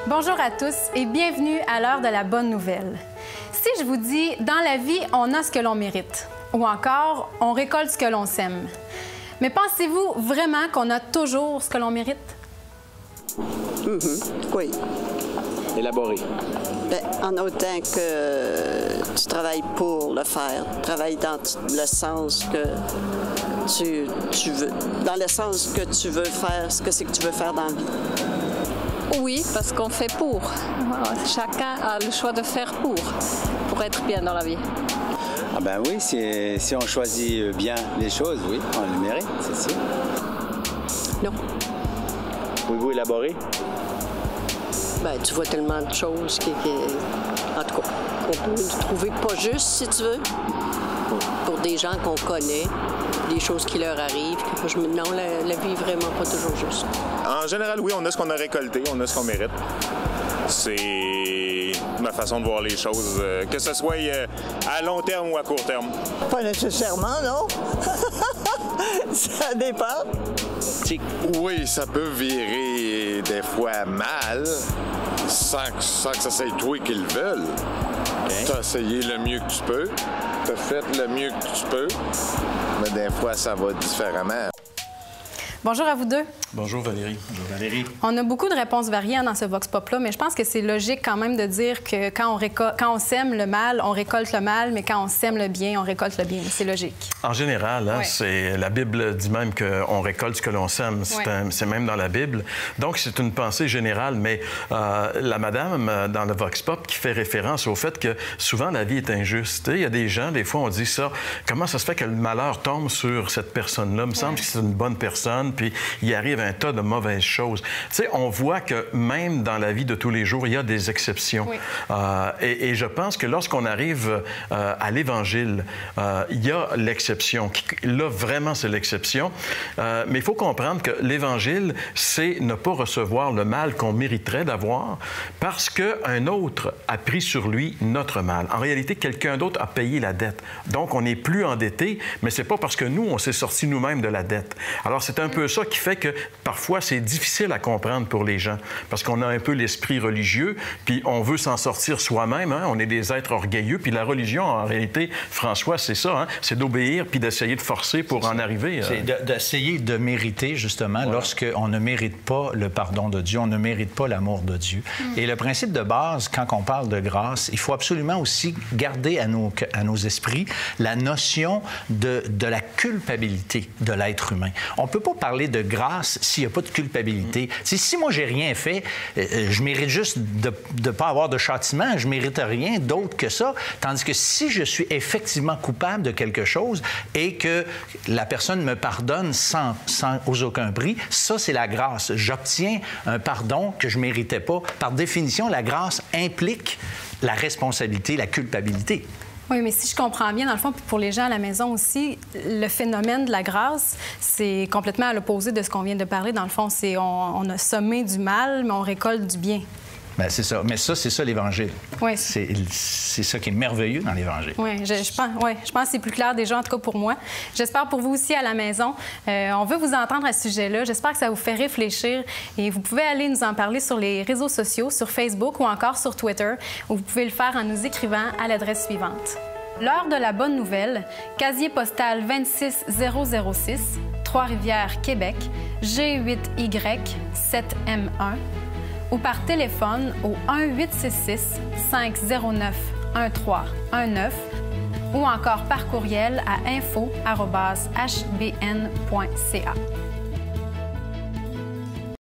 Bonjour à tous et bienvenue à l'heure de la bonne nouvelle. Si je vous dis « dans la vie, on a ce que l'on mérite » ou encore « on récolte ce que l'on sème », mais pensez-vous vraiment qu'on a toujours ce que l'on mérite? Oui. Élaboré. Bien, en autant que tu travailles pour le faire, travaille dans le sens que tu veux, dans le sens que tu veux faire, ce que c'est que tu veux faire dans la vie. Oui, parce qu'on fait pour. Chacun a le choix de faire pour être bien dans la vie. Ah ben oui, si on choisit bien les choses, oui, on le mérite, c'est sûr. Non. Pouvez-vous élaborer? Bien, tu vois tellement de choses qui... En tout cas, on peut trouver pas juste, si tu veux, pour des gens qu'on connaît, des choses qui leur arrivent. Non, la vie est vraiment pas toujours juste. En général, oui, on a ce qu'on a récolté, on a ce qu'on mérite. C'est ma façon de voir les choses, que ce soit à long terme ou à court terme. Pas nécessairement, non? Ça dépend. Oui, ça peut virer des fois mal, sans que ça soit toi qui le veulent. Okay. Tu as essayé le mieux que tu peux, tu as fait le mieux que tu peux, mais des fois, ça va différemment. Bonjour à vous deux. Bonjour Valérie. Bonjour Valérie. On a beaucoup de réponses variées dans ce Vox Pop-là, mais je pense que c'est logique quand même de dire que quand on sème le mal, on récolte le mal, mais quand on sème le bien, on récolte le bien. C'est logique. En général, hein, la Bible dit même qu'on récolte ce que l'on sème. C'est même dans la Bible. Donc, c'est une pensée générale, mais la madame dans le Vox Pop qui fait référence au fait que souvent la vie est injuste. Il y a des gens, des fois, on dit ça, comment ça se fait que le malheur tombe sur cette personne-là? Il me semble que c'est une bonne personne, puis il arrive un tas de mauvaises choses. Tu sais, on voit que même dans la vie de tous les jours, il y a des exceptions. Oui. Et je pense que lorsqu'on arrive à l'Évangile, il y a l'exception. Là, vraiment, c'est l'exception. Mais il faut comprendre que l'Évangile, c'est ne pas recevoir le mal qu'on mériterait d'avoir parce qu'un autre a pris sur lui notre mal. En réalité, quelqu'un d'autre a payé la dette. Donc, on n'est plus endetté, mais c'est pas parce que nous, on s'est sortis nous-mêmes de la dette. Alors, c'est un peu ça qui fait que parfois c'est difficile à comprendre pour les gens parce qu'on a un peu l'esprit religieux puis on veut s'en sortir soi-même, hein? On est des êtres orgueilleux puis la religion en réalité, François, c'est ça, hein? C'est d'obéir puis d'essayer de forcer pour en arriver. C'est d'essayer de mériter justement lorsqu'on ne mérite pas le pardon de Dieu, on ne mérite pas l'amour de Dieu. Et le principe de base, quand on parle de grâce, il faut absolument aussi garder à nos esprits la notion de la culpabilité de l'être humain. On peut pas parler de grâce s'il n'y a pas de culpabilité. Si moi, j'ai rien fait, je mérite juste de ne pas avoir de châtiment, je mérite rien d'autre que ça. Tandis que si je suis effectivement coupable de quelque chose et que la personne me pardonne sans aucun prix, ça, c'est la grâce. J'obtiens un pardon que je ne méritais pas. Par définition, la grâce implique la responsabilité, la culpabilité. Oui, mais si je comprends bien, dans le fond, puis pour les gens à la maison aussi, le phénomène de la grâce, c'est complètement à l'opposé de ce qu'on vient de parler. Dans le fond, c'est on a semé du mal, mais on récolte du bien. Bien, c'est ça. Mais ça, c'est ça l'Évangile. Oui. C'est ça qui est merveilleux dans l'Évangile. Oui, je pense que c'est plus clair déjà, en tout cas pour moi. J'espère pour vous aussi à la maison. On veut vous entendre à ce sujet-là. J'espère que ça vous fait réfléchir. Et vous pouvez aller nous en parler sur les réseaux sociaux, sur Facebook ou encore sur Twitter, où vous pouvez le faire en nous écrivant à l'adresse suivante. L'heure de la bonne nouvelle, casier postal 26006, Trois-Rivières, Québec, G8Y7M1, ou par téléphone au 1-866-509-1319 ou encore par courriel à info@hbn.ca.